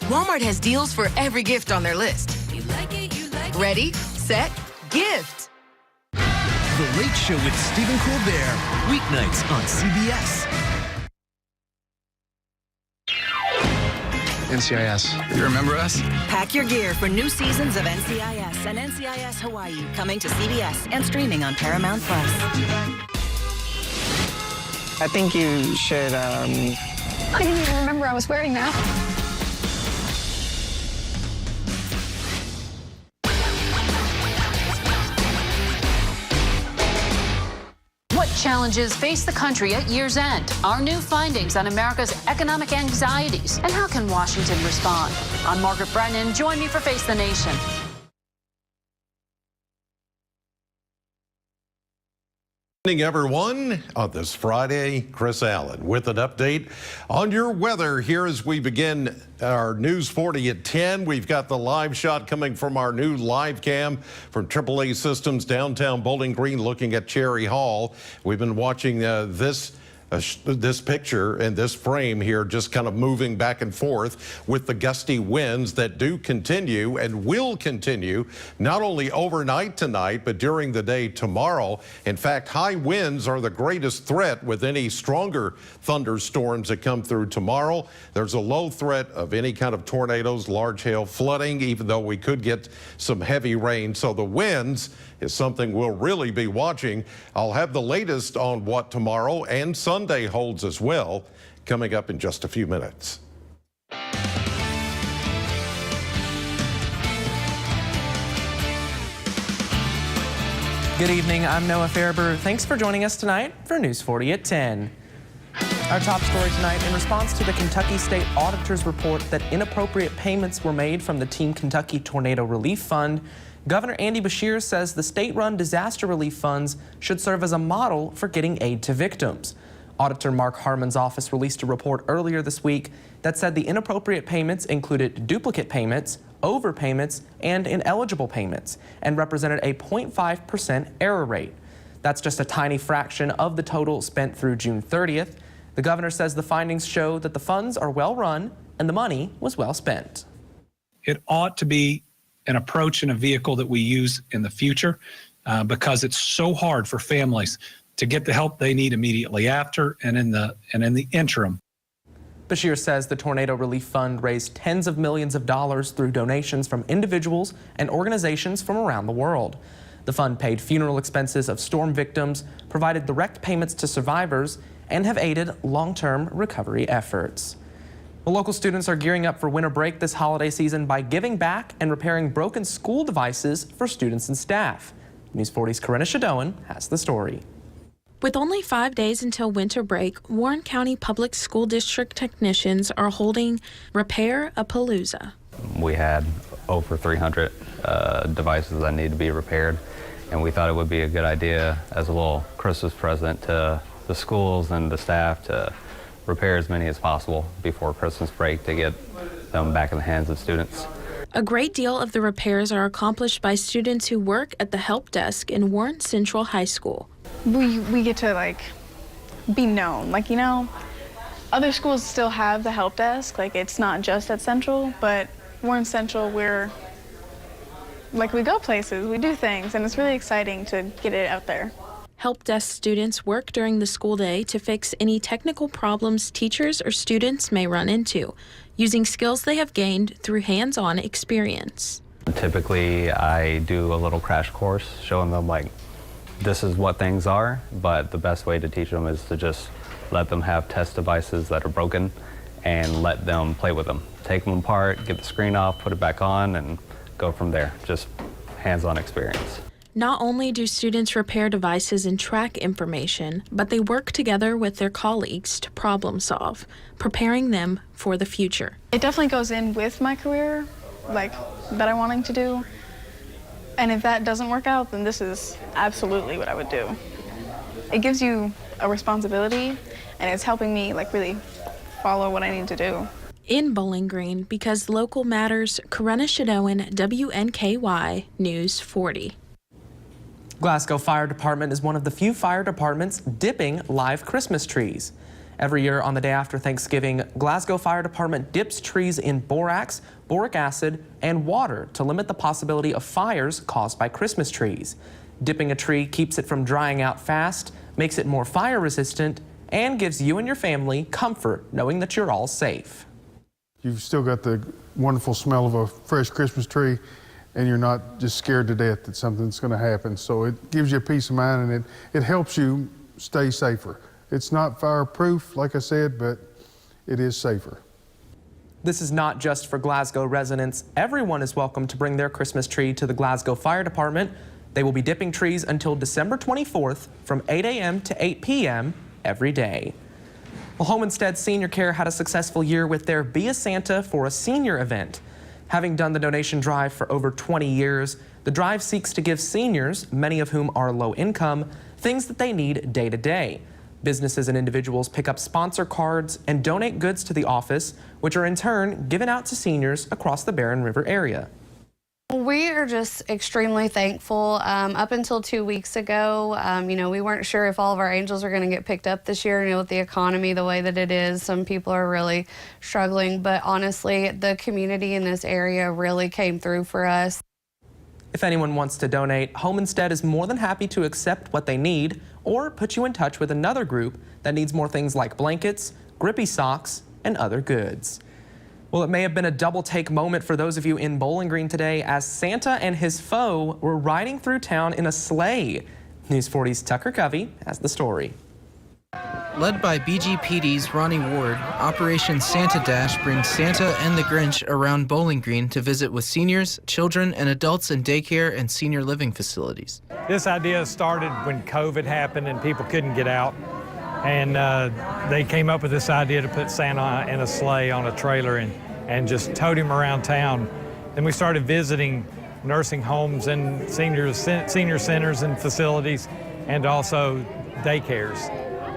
Walmart has deals for every gift on their list. Ready, set, gift. The Late Show with Stephen Colbert, weeknights on CBS. NCIS. You remember us? Pack your gear for new seasons of NCIS and NCIS Hawaii coming to CBS and streaming on Paramount+. I think you should, I didn't even remember I was wearing that. What challenges face the country at year's end? Our new findings on America's economic anxieties, and how can Washington respond? I'm Margaret Brennan. Join me for Face the Nation. Good evening, everyone. On this Friday, Chris Allen with an update on your weather here as we begin our News 40 at 10. We've got the live shot coming from our new live cam from AAA Systems downtown Bowling Green looking at Cherry Hall. We've been watching this picture and this frame here just kind of moving back and forth with the gusty winds that do continue and will continue not only overnight tonight but during the day tomorrow. In fact, high winds are the greatest threat with any stronger thunderstorms that come through tomorrow. There's a low threat of any kind of tornadoes, large hail, flooding, even though we could get some heavy rain. So the winds is something we'll really be watching. I'll have the latest on what tomorrow and Sunday holds as well coming up in just a few minutes. Good evening, I'm Noah Farber. Thanks for joining us tonight for News 40 at 10. Our top story tonight, in response to the Kentucky State Auditor's report that inappropriate payments were made from the Team Kentucky Tornado Relief Fund, Governor Andy Beshear says the state-run disaster relief funds should serve as a model for getting aid to victims. Auditor Mark Harmon's office released a report earlier this week that said the inappropriate payments included duplicate payments, overpayments, and ineligible payments, and represented a 0.5% error rate. That's just a tiny fraction of the total spent through June 30th. The governor says the findings show that the funds are well run and the money was well spent. It ought to be an approach and a vehicle that we use in the future because it's so hard for families to get the help they need immediately after and in the interim. Beshear says the Tornado Relief Fund raised tens of millions of dollars through donations from individuals and organizations from around the world. The fund paid funeral expenses of storm victims, provided direct payments to survivors, and have aided long-term recovery efforts. Well, local students are gearing up for winter break this holiday season by giving back and repairing broken school devices for students and staff. News 40's Corinna Shadoan has the story. With only 5 days until winter break, Warren County Public School District technicians are holding Repair-a-Palooza. We had over 300 devices that need to be repaired, and we thought it would be a good idea as a little Christmas present to the schools and the staff to repair as many as possible before Christmas break to get them back in the hands of students. A great deal of the repairs are accomplished by students who work at the help desk in Warren Central High School. We get to be known. Other schools still have the help desk. It's not just at Central, but Warren Central, we go places, we do things, and it's really exciting to get it out there. Help desk students work during the school day to fix any technical problems teachers or students may run into, using skills they have gained through hands-on experience. Typically, I do a little crash course showing them this is what things are, but the best way to teach them is to just let them have test devices that are broken and let them play with them. Take them apart, get the screen off, put it back on, and go from there. Just hands-on experience. Not only do students repair devices and track information, but they work together with their colleagues to problem solve, preparing them for the future. It definitely goes in with my career, that I'm wanting to do. And if that doesn't work out, then this is absolutely what I would do. It gives you a responsibility, and it's helping me really follow what I need to do. In Bowling Green, because local matters, Corinna Shadoan, WNKY News 40. Glasgow Fire Department is one of the few fire departments dipping live Christmas trees. Every year on the day after Thanksgiving, Glasgow Fire Department dips trees in borax, boric acid, and water to limit the possibility of fires caused by Christmas trees. Dipping a tree keeps it from drying out fast, makes it more fire resistant, and gives you and your family comfort knowing that you're all safe. You've still got the wonderful smell of a fresh Christmas tree, and you're not just scared to death that something's going to happen. So it gives you a peace of mind, and it helps you stay safer. It's not fireproof, like I said, but it is safer. This is not just for Glasgow residents. Everyone is welcome to bring their Christmas tree to the Glasgow Fire Department. They will be dipping trees until December 24th from 8 a.m. to 8 p.m. every day. Well, Home Instead Senior Care had a successful year with their Be a Santa for a Senior event. Having done the donation drive for over 20 years, the drive seeks to give seniors, many of whom are low income, things that they need day to day. Businesses and individuals pick up sponsor cards and donate goods to the office, which are in turn given out to seniors across the Barren River area. We are just extremely thankful. Up until 2 weeks ago, we weren't sure if all of our angels are going to get picked up this year. With the economy the way that it is, some people are really struggling. But honestly, the community in this area really came through for us. If anyone wants to donate, Home Instead is more than happy to accept what they need or put you in touch with another group that needs more things like blankets, grippy socks, and other goods. Well, it may have been a double-take moment for those of you in Bowling Green today as Santa and his foe were riding through town in a sleigh. News 40's Tucker Covey has the story. Led by BGPD's Ronnie Ward, Operation Santa Dash brings Santa and the Grinch around Bowling Green to visit with seniors, children, and adults in daycare and senior living facilities. This idea started when COVID happened and people couldn't get out. And they came up with this idea to put Santa in a sleigh on a trailer and just tote him around town. Then we started visiting nursing homes and senior centers and facilities and also daycares.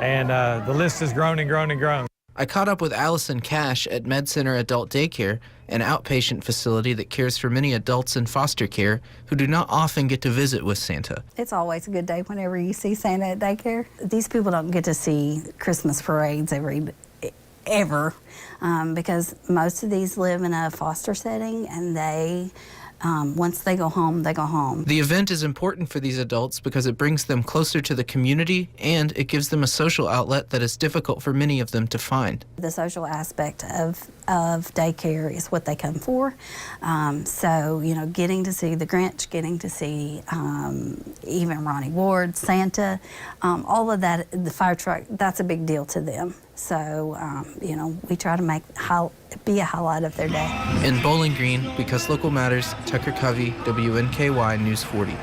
And the list has grown and grown and grown. I caught up with Allison Cash at Med Center Adult Daycare, an outpatient facility that cares for many adults in foster care who do not often get to visit with Santa. It's always a good day whenever you see Santa at daycare. These people don't get to see Christmas parades ever because most of these live in a foster setting, and they once they go home, they go home. The event is important for these adults because it brings them closer to the community and it gives them a social outlet that is difficult for many of them to find. The social aspect of daycare is what they come for. So, getting to see the Grinch, getting to see even Ronnie Ward, Santa, all of that, the fire truck, that's a big deal to them. So, we try to be a highlight of their day. In Bowling Green, because local matters, Tucker Covey, WNKY News 40.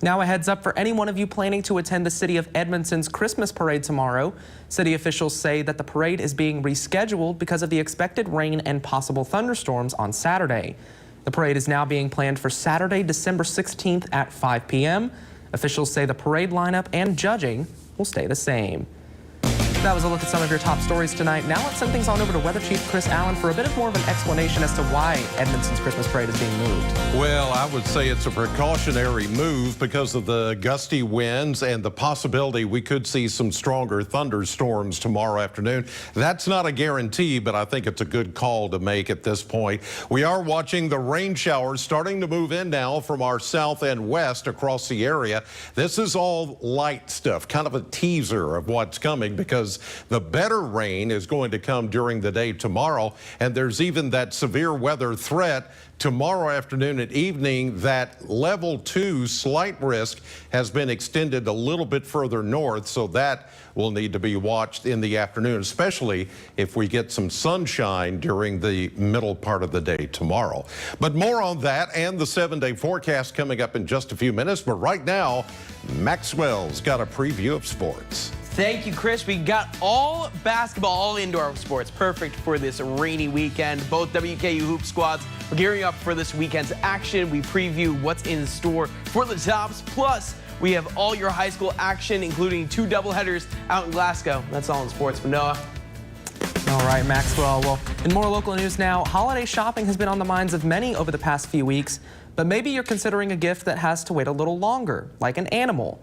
Now a heads up for any one of you planning to attend the City of Edmonton's Christmas parade tomorrow. City officials say that the parade is being rescheduled because of the expected rain and possible thunderstorms on Saturday. The parade is now being planned for Saturday, December 16th at 5 p.m. Officials say the parade lineup and judging will stay the same. That was a look at some of your top stories tonight. Now let's send things on over to Weather Chief Chris Allen for a bit more of an explanation as to why Edmonton's Christmas parade is being moved. Well, I would say it's a precautionary move because of the gusty winds and the possibility we could see some stronger thunderstorms tomorrow afternoon. That's not a guarantee, but I think it's a good call to make at this point. We are watching the rain showers starting to move in now from our south and west across the area. This is all light stuff, kind of a teaser of what's coming because the better rain is going to come during the day tomorrow, and there's even that severe weather threat tomorrow afternoon and evening. That level 2 slight risk has been extended a little bit further north, so that will need to be watched in the afternoon, especially if we get some sunshine during the middle part of the day tomorrow. But more on that and the 7-day forecast coming up in just a few minutes. But right now, Maxwell's got a preview of sports. Thank you, Chris. We got all basketball, all indoor sports, perfect for this rainy weekend. Both WKU hoop squads are gearing up for this weekend's action. We preview what's in store for the Tops. Plus, we have all your high school action, including 2 doubleheaders out in Glasgow. That's all in sports. But Noah. All right, Maxwell. Well, in more local news now, holiday shopping has been on the minds of many over the past few weeks, but maybe you're considering a gift that has to wait a little longer, like an animal.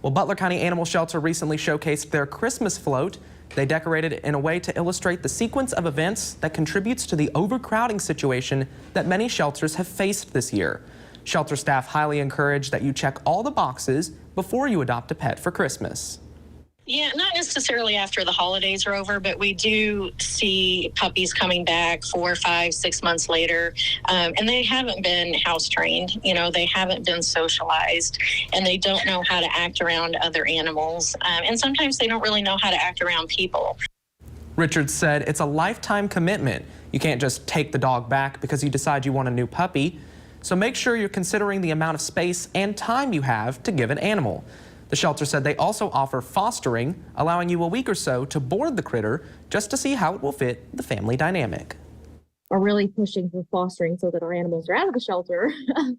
Well, Butler County Animal Shelter recently showcased their Christmas float. They decorated it in a way to illustrate the sequence of events that contributes to the overcrowding situation that many shelters have faced this year. Shelter staff highly encourage that you check all the boxes before you adopt a pet for Christmas. Yeah, not necessarily after the holidays are over, but we do see puppies coming back 4, 5, 6 months later, and they haven't been house trained. You know, they haven't been socialized, and they don't know how to act around other animals, and sometimes they don't really know how to act around people. Richards said it's a lifetime commitment. You can't just take the dog back because you decide you want a new puppy. So make sure you're considering the amount of space and time you have to give an animal. The shelter said they also offer fostering, allowing you a week or so to board the critter just to see how it will fit the family dynamic. Are really pushing for fostering so that our animals are out of the shelter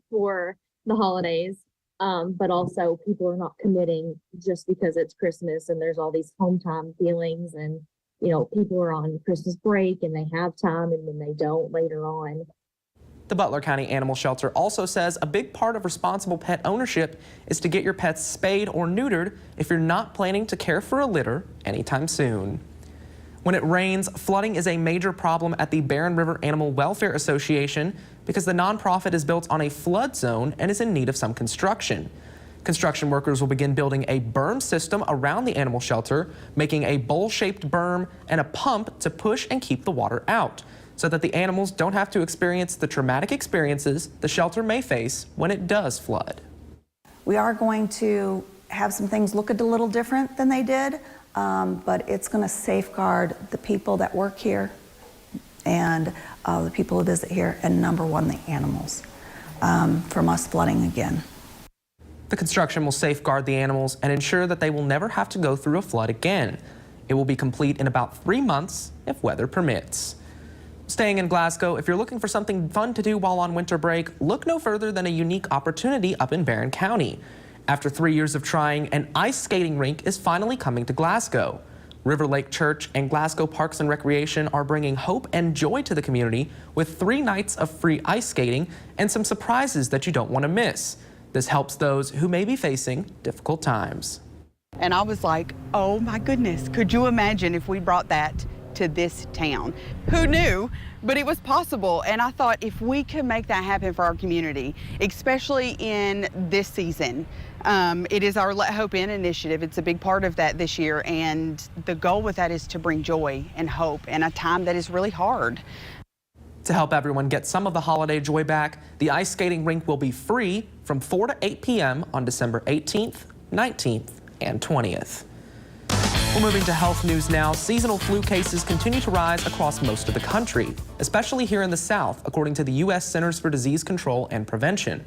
for the holidays, but also people are not committing just because it's Christmas and there's all these home time feelings, and you know, people are on Christmas break and they have time and then they don't later on. The Butler County Animal Shelter also says a big part of responsible pet ownership is to get your pets spayed or neutered if you're not planning to care for a litter anytime soon. When it rains, flooding is a major problem at the Barren River Animal Welfare Association because the nonprofit is built on a flood zone and is in need of some construction. Construction workers will begin building a berm system around the animal shelter, making a bowl-shaped berm and a pump to push and keep the water out, so that the animals don't have to experience the traumatic experiences the shelter may face when it does flood. We are going to have some things look a little different than they did, but it's going to safeguard the people that work here and the people who visit here, and number one, the animals, from us flooding again. The construction will safeguard the animals and ensure that they will never have to go through a flood again. It will be complete in about 3 months if weather permits. Staying in Glasgow, if you're looking for something fun to do while on winter break, look no further than a unique opportunity up in Barron County. After 3 years of trying, an ice skating rink is finally coming to Glasgow. River Lake Church and Glasgow Parks and Recreation are bringing hope and joy to the community with 3 nights of free ice skating and some surprises that you don't want to miss. This helps those who may be facing difficult times. And I was like, oh my goodness, could you imagine if we brought that to this town? Who knew? But it was possible, and I thought if we could make that happen for our community, especially in this season. It is our Let Hope In initiative. It's a big part of that this year, and the goal with that is to bring joy and hope in a time that is really hard. To help everyone get some of the holiday joy back, the ice skating rink will be free from 4 to 8 p.m. on December 18th, 19th, and 20th. We're moving to health news now. Seasonal flu cases continue to rise across most of the country, especially here in the South, according to the U.S. Centers for Disease Control and Prevention.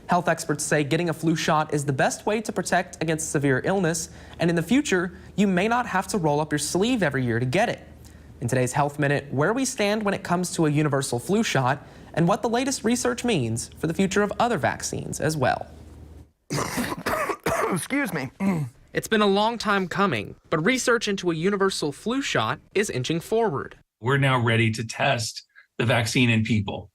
Health experts say getting a flu shot is the best way to protect against severe illness, and in the future, you may not have to roll up your sleeve every year to get it. In today's Health Minute, where we stand when it comes to a universal flu shot and what the latest research means for the future of other vaccines as well. Excuse me. It's been a long time coming, but research into a universal flu shot is inching forward. We're now ready to test the vaccine in people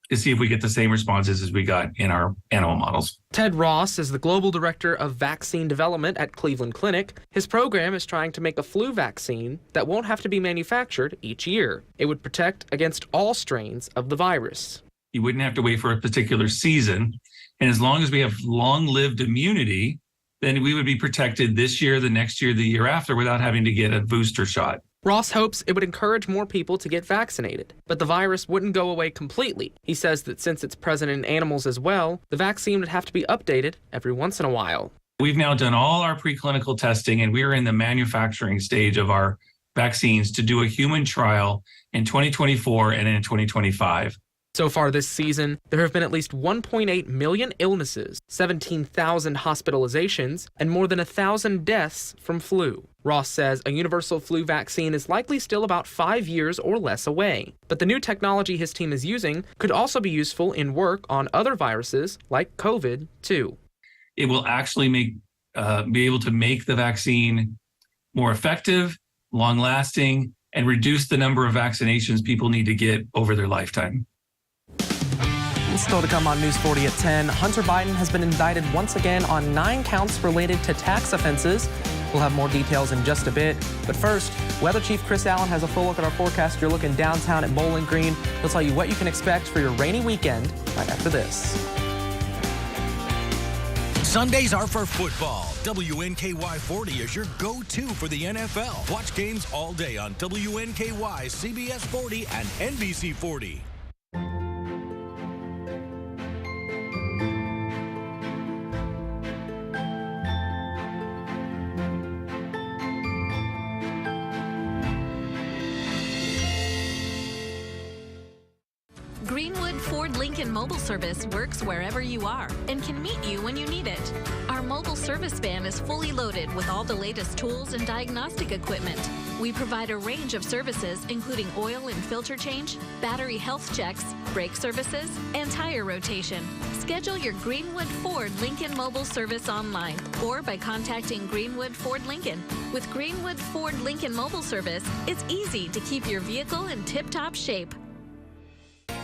to see if we get the same responses as we got in our animal models. Ted Ross is the global director of vaccine development at Cleveland Clinic. His program is trying to make a flu vaccine that won't have to be manufactured each year. It would protect against all strains of the virus. You wouldn't have to wait for a particular season. And as long as we have long-lived immunity, then we would be protected this year, the next year, the year after without having to get a booster shot. Ross hopes it would encourage more people to get vaccinated, but the virus wouldn't go away completely. He says that since it's present in animals as well, the vaccine would have to be updated every once in a while. We've now done all our preclinical testing, and we are in the manufacturing stage of our vaccines to do a human trial in 2024 and in 2025. So far this season, there have been at least 1.8 million illnesses, 17,000 hospitalizations, and more than 1,000 deaths from flu. Ross says a universal flu vaccine is likely still about 5 years or less away. But the new technology his team is using could also be useful in work on other viruses like COVID, too. It will actually be able to make the vaccine more effective, long-lasting, and reduce the number of vaccinations people need to get over their lifetime. Still to come on News 40 at 10, Hunter Biden has been indicted once again on 9 counts related to tax offenses. We'll have more details in just a bit. But first, Weather Chief Chris Allen has a full look at our forecast. You're looking downtown at Bowling Green. He'll tell you what you can expect for your rainy weekend right after this. Sundays are for football. WNKY 40 is your go-to for the NFL. Watch games all day on WNKY, CBS 40, and NBC 40. Greenwood Ford Lincoln Mobile Service works wherever you are and can meet you when you need it. Our mobile service van is fully loaded with all the latest tools and diagnostic equipment. We provide a range of services including oil and filter change, battery health checks, brake services, and tire rotation. Schedule your Greenwood Ford Lincoln Mobile Service online or by contacting Greenwood Ford Lincoln. With Greenwood Ford Lincoln Mobile Service, it's easy to keep your vehicle in tip-top shape.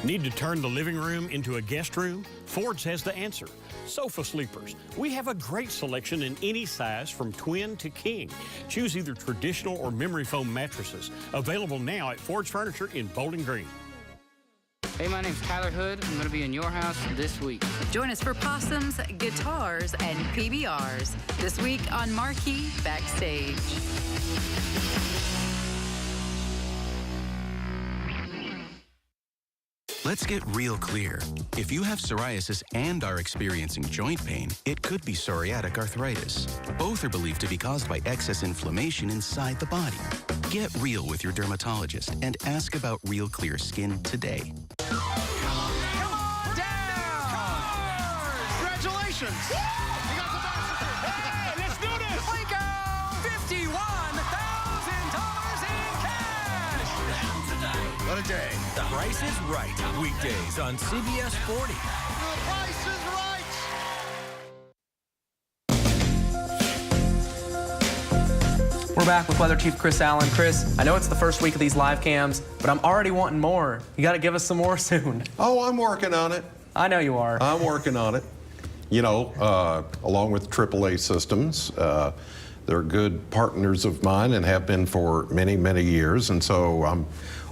Need to turn the living room into a guest room? Ford's has the answer. Sofa sleepers. We have a great selection in any size from twin to king. Choose either traditional or memory foam mattresses. Available now at Ford's Furniture in Bowling Green. Hey, my name's Tyler Hood. I'm going to be in your house this week. Join us for possums, guitars, and PBRs this week on Marquee Backstage. Let's get real clear. If you have psoriasis and are experiencing joint pain, it could be psoriatic arthritis. Both are believed to be caused by excess inflammation inside the body. Get real with your dermatologist and ask about Real Clear Skin today. Congratulations! You got the best. Hey, let's do this! Lincoln! $51,000 in cash! What a day. The Price is Right. Weekdays on CBS 40. The Price is Right! We're back with Weather Chief Chris Allen. Chris, I know it's the first week of these live cams, but I'm already wanting more. You got to give us some more soon. Oh, I'm working on it. I know you are. I'm working on it. You know, along with AAA Systems, they're good partners of mine and have been for many, many years. And so I'm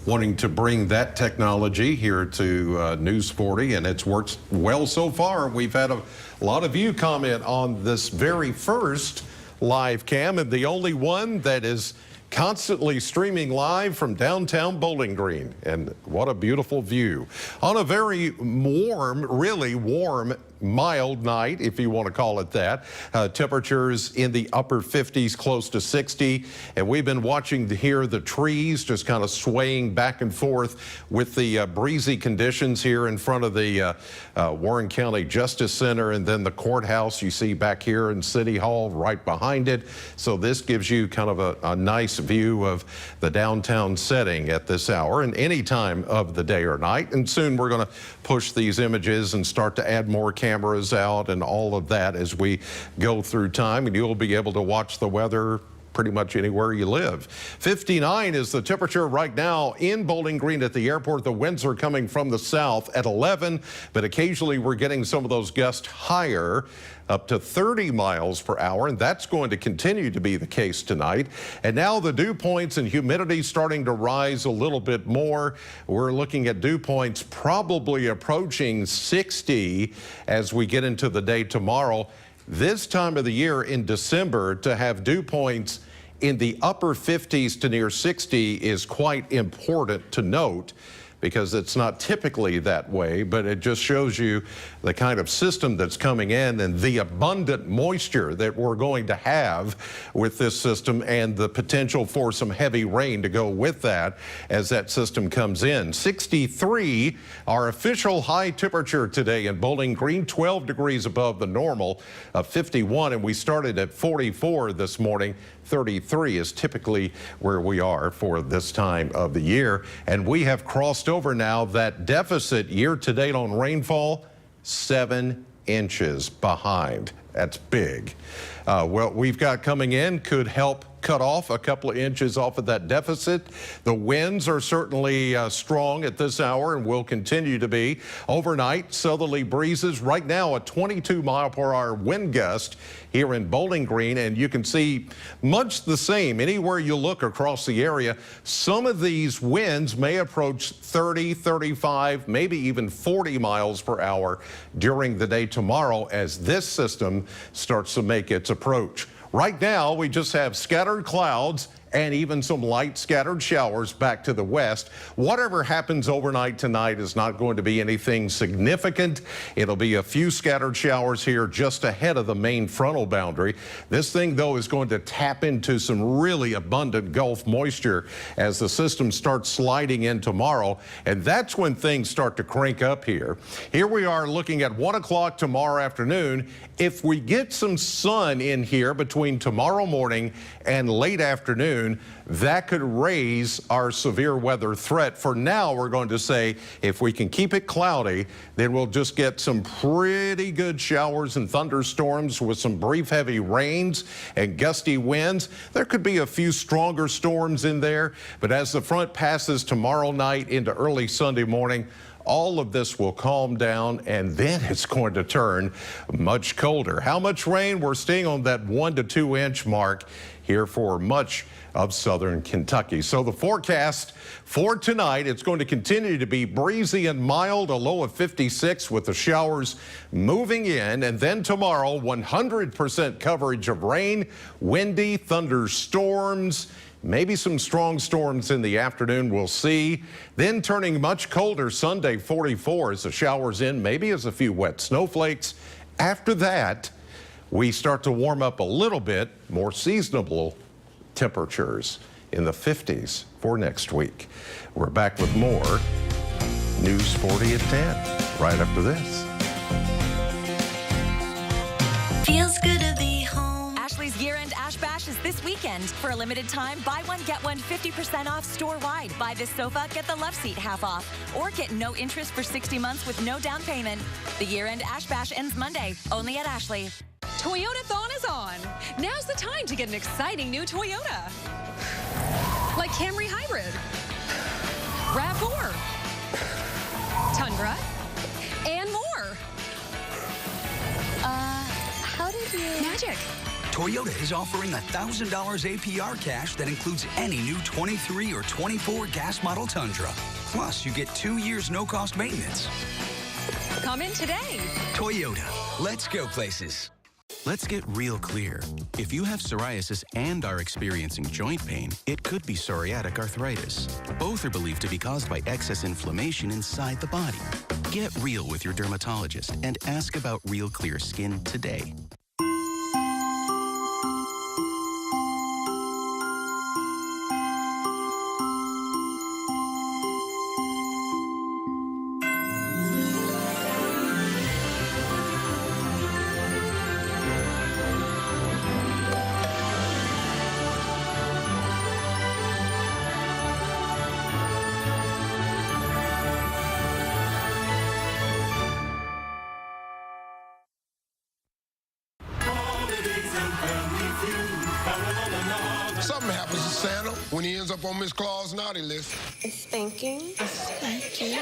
wanting to bring that technology here to News 40, and it's worked well so far. We've had a lot of you comment on this very first live cam, and the only one that is constantly streaming live from downtown Bowling Green. And what a beautiful view on a very warm, really warm, mild night, if you want to call it that. Temperatures in the upper 50s, close to 60. And we've been watching here the trees just kind of swaying back and forth with the breezy conditions here in front of the Warren County Justice Center, and then the courthouse you see back here in City Hall right behind it. So this gives you kind of a nice view of the downtown setting at this hour and any time of the day or night. And soon we're going to push these images and start to add more cameras out and all of that as we go through time, and you'll be able to watch the weather pretty much anywhere you live. 59 is the temperature right now in Bowling Green at the airport. The winds are coming from the south at 11, but occasionally we're getting some of those gusts higher, up to 30 miles per hour, and that's going to continue to be the case tonight. And now the dew points and humidity starting to rise a little bit more. We're looking at dew points probably approaching 60 as we get into the day tomorrow. This time of the year in December, to have dew points in the upper 50s to near 60 is quite important to note, because it's not typically that way, but it just shows you the kind of system that's coming in and the abundant moisture that we're going to have with this system, and the potential for some heavy rain to go with that as that system comes in. 63, our official high temperature today in Bowling Green, 12 degrees above the normal of 51, and we started at 44 this morning. 33 is typically where we are for this time of the year, and we have crossed over now that deficit year to date on rainfall, 7 inches behind. That's big. What we've got coming in could help cut off a couple of inches off of that deficit. The winds are certainly strong at this hour and will continue to be. Overnight, southerly breezes. Right now, a 22-mile-per-hour wind gust here in Bowling Green, and you can see much the same anywhere you look across the area. Some of these winds may approach 30, 35, maybe even 40 miles per hour during the day tomorrow as this system starts to make its approach. Right now, we just have scattered clouds and even some light scattered showers back to the west. Whatever happens overnight tonight is not going to be anything significant. It'll be a few scattered showers here just ahead of the main frontal boundary. This thing, though, is going to tap into some really abundant Gulf moisture as the system starts sliding in tomorrow, and that's when things start to crank up here. Here we are looking at 1 o'clock tomorrow afternoon. If we get some sun in here between tomorrow morning and late afternoon, that could raise our severe weather threat. For now, we're going to say if we can keep it cloudy, then we'll just get some pretty good showers and thunderstorms with some brief heavy rains and gusty winds. There could be a few stronger storms in there, but as the front passes tomorrow night into early Sunday morning, all of this will calm down, and then it's going to turn much colder. How much rain? We're staying on that 1 to 2 inch mark here for much of southern Kentucky. So the forecast for tonight, it's going to continue to be breezy and mild, a low of 56 with the showers moving in. And then tomorrow, 100% coverage of rain, windy, thunderstorms, maybe some strong storms in the afternoon, we'll see. Then turning much colder Sunday, 44 as the showers in, maybe as a few wet snowflakes. After that, we start to warm up a little bit, more seasonable temperatures in the 50s for next week. We're back with more News 40 at 10 right after this. Feels good to be home. Ashley's year-end Ash Bash is this weekend. For a limited time, buy one, get one 50% off store-wide. Buy this sofa, get the love seat half off. Or get no interest for 60 months with no down payment. The year-end Ash Bash ends Monday, only at Ashley. Toyota-thon is on. Now's the time to get an exciting new Toyota. Like Camry Hybrid, RAV4, Tundra, and more. How did you... Magic. Toyota is offering $1,000 APR cash that includes any new 23 or 24 gas model Tundra. Plus, you get 2 years no-cost maintenance. Come in today. Toyota. Let's go places. Let's get real clear. If you have psoriasis and are experiencing joint pain, it could be psoriatic arthritis. Both are believed to be caused by excess inflammation inside the body. Get real with your dermatologist and ask about Real Clear Skin today. Something happens to Santa when he ends up on Miss Claus' naughty list. A spanking? A spanking?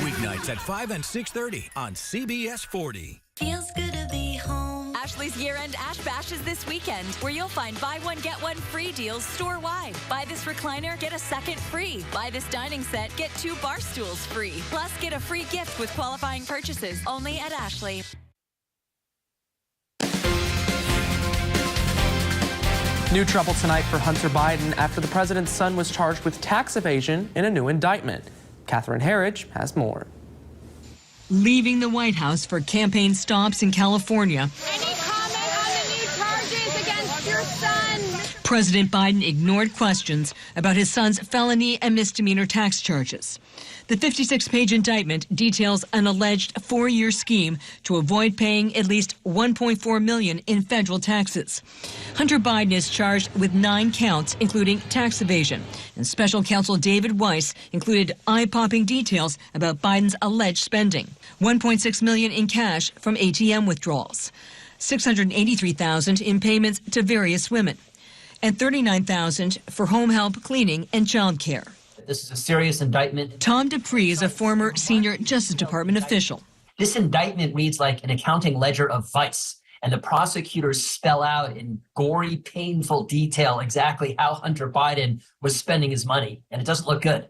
Weeknights at 5 and 6:30 on CBS 40. Feels good to be home. Ashley's year-end Ash Bash is this weekend, where you'll find buy one, get one free deals store-wide. Buy this recliner, get a second free. Buy this dining set, get 2 bar stools free. Plus, get a free gift with qualifying purchases, only at Ashley. New trouble tonight for Hunter Biden after the president's son was charged with tax evasion in a new indictment. Catherine Herridge has more. Leaving the White House for campaign stops in California. Any comment on the new charges against your son? President Biden ignored questions about his son's felony and misdemeanor tax charges. The 56-page indictment details an alleged 4-year scheme to avoid paying at least $1.4 million in federal taxes. Hunter Biden is charged with 9 counts, including tax evasion. And special counsel David Weiss included eye-popping details about Biden's alleged spending. $1.6 million in cash from ATM withdrawals. $683,000 in payments to various women, and $39,000 for home help, cleaning, and child care. This is a serious indictment. Tom Dupree is a former senior Justice Department official. This indictment reads like an accounting ledger of vice, and the prosecutors spell out in gory, painful detail exactly how Hunter Biden was spending his money, and it doesn't look good.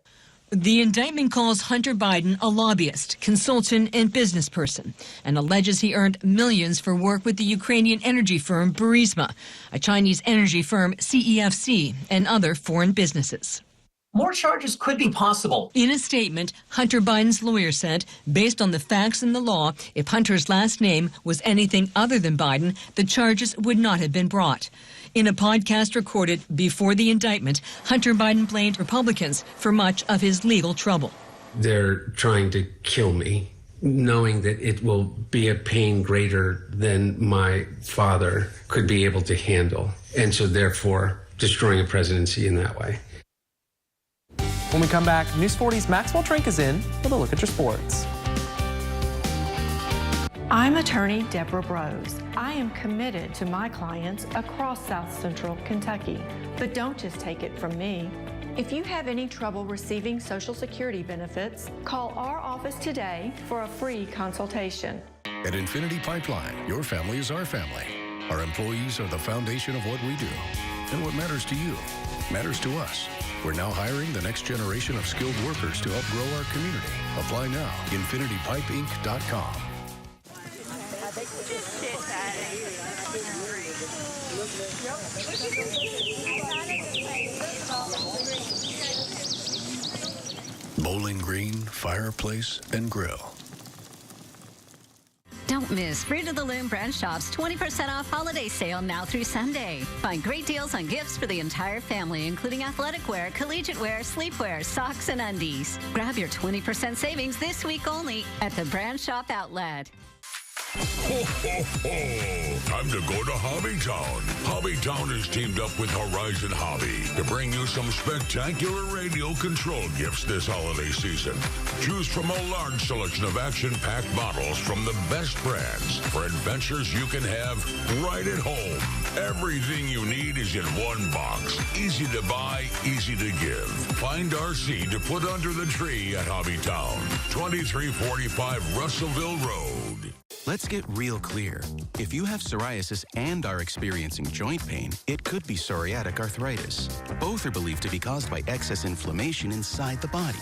The indictment calls Hunter Biden a lobbyist, consultant, and business person, and alleges he earned millions for work with the Ukrainian energy firm Burisma, a Chinese energy firm CEFC, and other foreign businesses. More charges could be possible. In a statement, Hunter Biden's lawyer said, based on the facts and the law, if Hunter's last name was anything other than Biden, the charges would not have been brought. In a podcast recorded before the indictment, Hunter Biden blamed Republicans for much of his legal trouble. They're trying to kill me, knowing that it will be a pain greater than my father could be able to handle, and so therefore destroying a presidency in that way. When we come back, News 40's Maxwell Trink is in with a look at your sports. I'm attorney Deborah Brose. I am committed to my clients across South Central Kentucky. But don't just take it from me. If you have any trouble receiving Social Security benefits, call our office today for a free consultation. At Infinity Pipeline, your family is our family. Our employees are the foundation of what we do. And what matters to you matters to us. We're now hiring the next generation of skilled workers to help grow our community. Apply now. InfinityPipeInc.com. Bowling Green Fireplace and Grill. Don't miss Fruit of the Loom Branch Shop's 20% off holiday sale now through Sunday. Find great deals on gifts for the entire family, including athletic wear, collegiate wear, sleepwear, socks, and undies. Grab your 20% savings this week only at the Branch Shop Outlet. Ho, ho, ho. Time to go to Hobbytown. Hobbytown has teamed up with Horizon Hobby to bring you some spectacular radio control gifts this holiday season. Choose from a large selection of action-packed models from the best brands for adventures you can have right at home. Everything you need is in one box. Easy to buy, easy to give. Find RC to put under the tree at Hobbytown. 2345 Russellville Road. Let's get real clear. If you have psoriasis and are experiencing joint pain, it could be psoriatic arthritis. Both are believed to be caused by excess inflammation inside the body.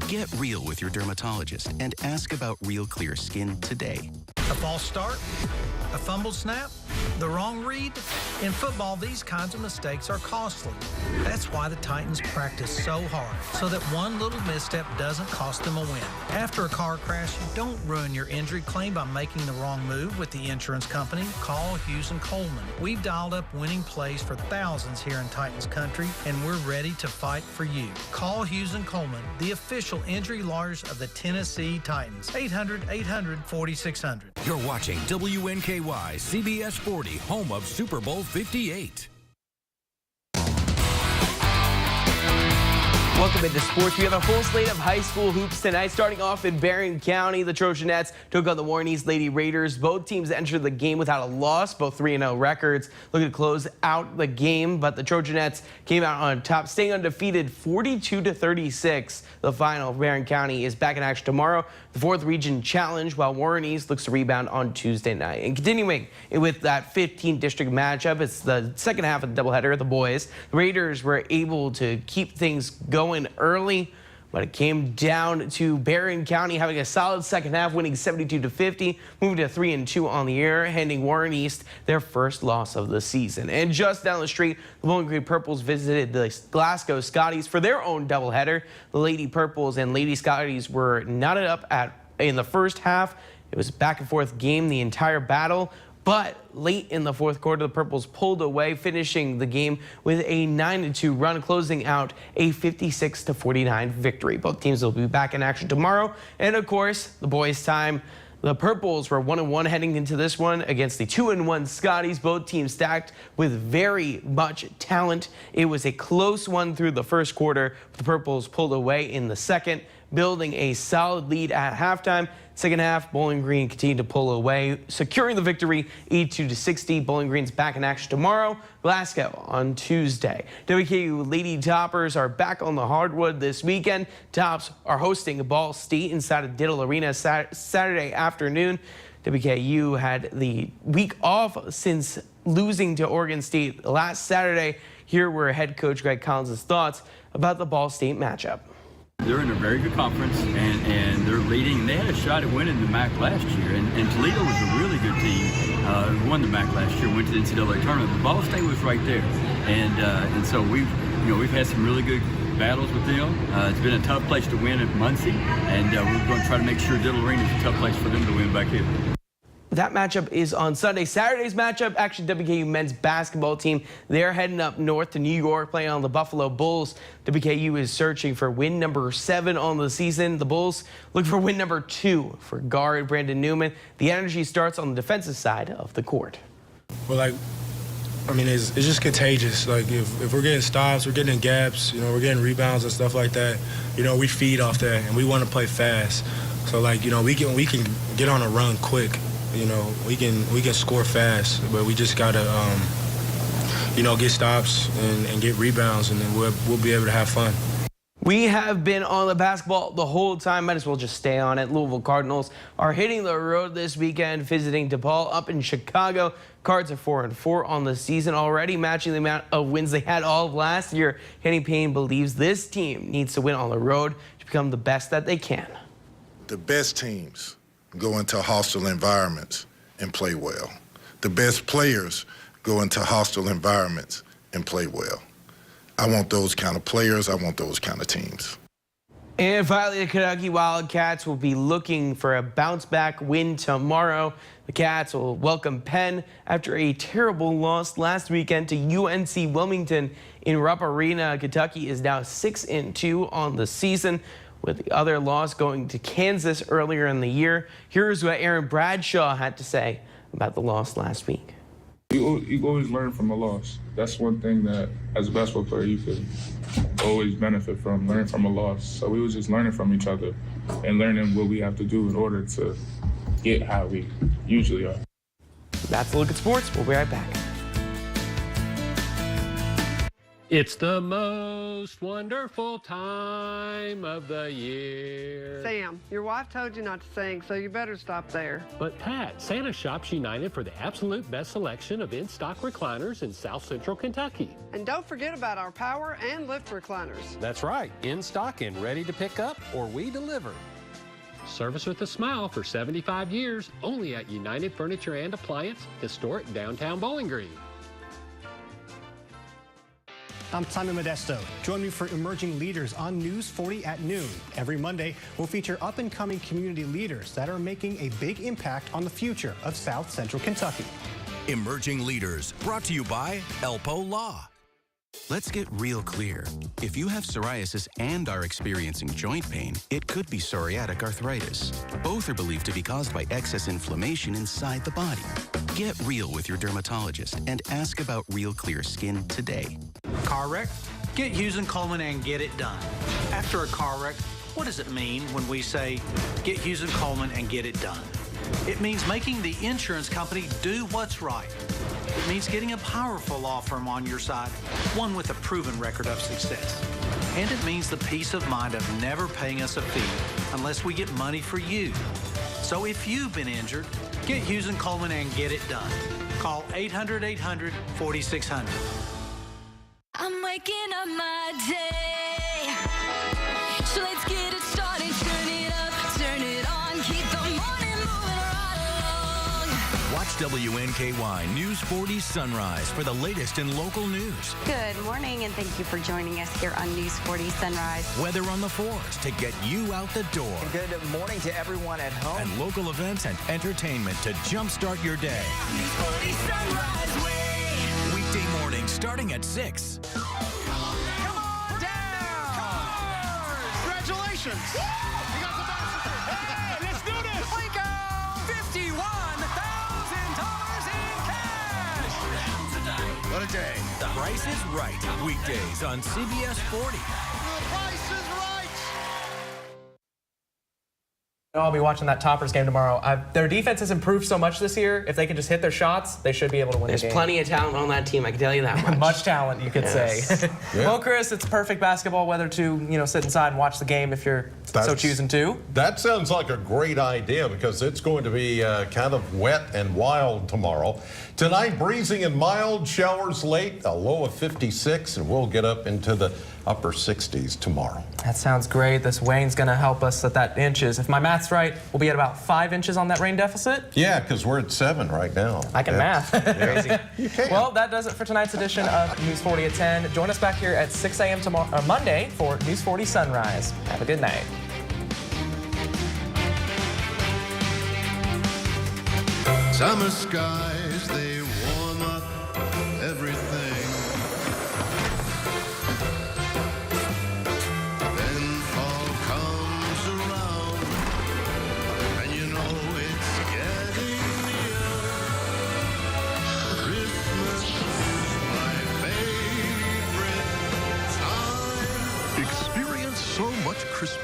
Get real with your dermatologist and ask about Real Clear Skin today. A false start, a fumbled snap, the wrong read. In football, these kinds of mistakes are costly. That's why the Titans practice so hard, so that one little misstep doesn't cost them a win. After a car crash, you don't ruin your injury claim by making the wrong move with the insurance company. Call Hughes & Coleman. We've dialed up winning plays for thousands here in Titans country, and we're ready to fight for you. Call Hughes & Coleman, the official injury lawyers of the Tennessee Titans. 800-800-4600. You're watching WNKY CBS 40, home of Super Bowl 58. Welcome into sports. We have a full slate of high school hoops tonight. Starting off in Barron County, the Trojanettes took on the Warren East Lady Raiders. Both teams entered the game without a loss, both 3-0 records. Looking to close out the game, but the Trojanettes came out on top, staying undefeated 42-36. The final. Barron County is back in action tomorrow, the 4th Region Challenge, while Warren East looks to rebound on Tuesday night. And continuing with that 15th district matchup, it's the second half of the doubleheader. The boys, the Raiders were able to keep things going early, but it came down to Barron County having a solid second half, winning 72-50, moving to 3-2 on the year, handing Warren East their first loss of the season. And just down the street, the Bowling Green Purples visited the Glasgow Scotties for their own doubleheader. The Lady Purples and Lady Scotties were knotted up in the first half. It was a back and forth game the entire battle. But late in the fourth quarter, the Purples pulled away, finishing the game with a 9-2 run, closing out a 56-49 victory. Both teams will be back in action tomorrow. And of course, the boys' time. The Purples were 1-1 heading into this one against the 2-1 Scotties. Both teams stacked with very much talent. It was a close one through the first quarter. The Purples pulled away in the second, building a solid lead at halftime. Second half, Bowling Green continued to pull away, securing the victory 82-60. Bowling Green's back in action tomorrow. Glasgow on Tuesday. WKU Lady Toppers are back on the hardwood this weekend. Tops are hosting Ball State inside of Diddle Arena Saturday afternoon. WKU had the week off since losing to Oregon State last Saturday. Here were head coach Greg Collins' thoughts about the Ball State matchup. They're in a very good conference, and they're leading. They had a shot at winning the MAC last year, and Toledo was a really good team who won the MAC last year, went to the NCAA tournament. But Ball State was right there, and so we've had some really good battles with them. It's been a tough place to win at Muncie, and we're going to try to make sure Diddle Arena is a tough place for them to win back here. That matchup is on Sunday. Saturday's matchup, actually WKU men's basketball team, they're heading up north to New York, playing on the Buffalo Bulls. WKU is searching for win number 7 on the season. The Bulls look for win number 2 for guard Brandon Newman. The energy starts on the defensive side of the court. Well, it's just contagious. Like, if we're getting stops, we're getting in gaps, we're getting rebounds and stuff like that, we feed off that, and we want to play fast. So, we can get on a run quick. We can score fast, but we just gotta, get stops and get rebounds, and then we'll be able to have fun. We have been on the basketball the whole time. Might as well just stay on it. Louisville Cardinals are hitting the road this weekend, visiting DePaul up in Chicago. Cards are 4-4 on the season already, matching the amount of wins they had all of last year. Kenny Payne believes this team needs to win on the road to become the best that they can. The best teams go into hostile environments and play well. The best players go into hostile environments and play well. I want those kind of players. I want those kind of teams. And finally, the Kentucky Wildcats will be looking for a bounce-back win tomorrow. The Cats will welcome Penn after a terrible loss last weekend to UNC Wilmington in Rupp Arena. Kentucky is now 6-2 on the season, with the other loss going to Kansas earlier in the year. Here's what Aaron Bradshaw had to say about the loss last week. You always learn from a loss. That's one thing that, as a basketball player, you could always benefit from, learning from a loss. So we were just learning from each other and learning what we have to do in order to get how we usually are. That's a look at sports. We'll be right back. It's the most wonderful time of the year. Sam, your wife told you not to sing, so you better stop there. But Pat, Santa shops united for the absolute best selection of in-stock recliners in South Central Kentucky. And don't forget about our power and lift recliners. That's right, in stock and ready to pick up, or we deliver. Service with a smile for 75 years, only at United Furniture and Appliance, historic downtown Bowling Green. I'm Simon Modesto. Join me for Emerging Leaders on News 40 at noon. Every Monday, we'll feature up-and-coming community leaders that are making a big impact on the future of South Central Kentucky. Emerging Leaders, brought to you by Elpo Law. Let's get real clear. If you have psoriasis and are experiencing joint pain, it could be psoriatic arthritis. Both are believed to be caused by excess inflammation inside the body. Get real with your dermatologist and ask about Real Clear Skin today. Car wreck? Get Hughes & Coleman and get it done. After a car wreck, what does it mean when we say, get Hughes & Coleman and get it done? It means making the insurance company do what's right. It means getting a powerful law firm on your side, one with a proven record of success. And it means the peace of mind of never paying us a fee unless we get money for you. So if you've been injured, get Hughes & Coleman and get it done. Call 800-800-4600. I'm waking up my day, so let's get it started. Turn it up, turn it on, keep the morning moving right along. Watch WNKY News 40 Sunrise for the latest in local news. Good morning, and thank you for joining us here on News 40 Sunrise. Weather on the 4s to get you out the door. Good morning to everyone at home. And local events and entertainment to jumpstart your day. News 40 Sunrise Way. Weekday morning starting at 6. Come on down! Congratulations! You got the basketball. Hey, let's do this! Waco, $51,000 in cash! What a day. The Price is Right. Weekdays on CBS 40. The Price is Right! I'll be watching that Toppers game tomorrow. Their defense has improved so much this year. If they can just hit their shots, they should be able to win the game. There's plenty of talent on that team, I can tell you that much. Much talent, you could say. Well, Chris, it's perfect basketball weather to sit inside and watch the game if you're so choosing to. That sounds like a great idea because it's going to be kind of wet and wild tomorrow. Tonight, breezy and mild, showers late, a low of 56, and we'll get up into the upper 60s tomorrow. That sounds great. This Wayne's going to help us at that inches. If my math's right, we'll be at about 5 inches on that rain deficit. Yeah, because we're at 7 right now. I can math. Crazy. You can. Well, that does it for tonight's edition of News 40 at 10. Join us back here at 6 a.m. tomorrow, Monday for News 40 Sunrise. Have a good night. Summer skies, they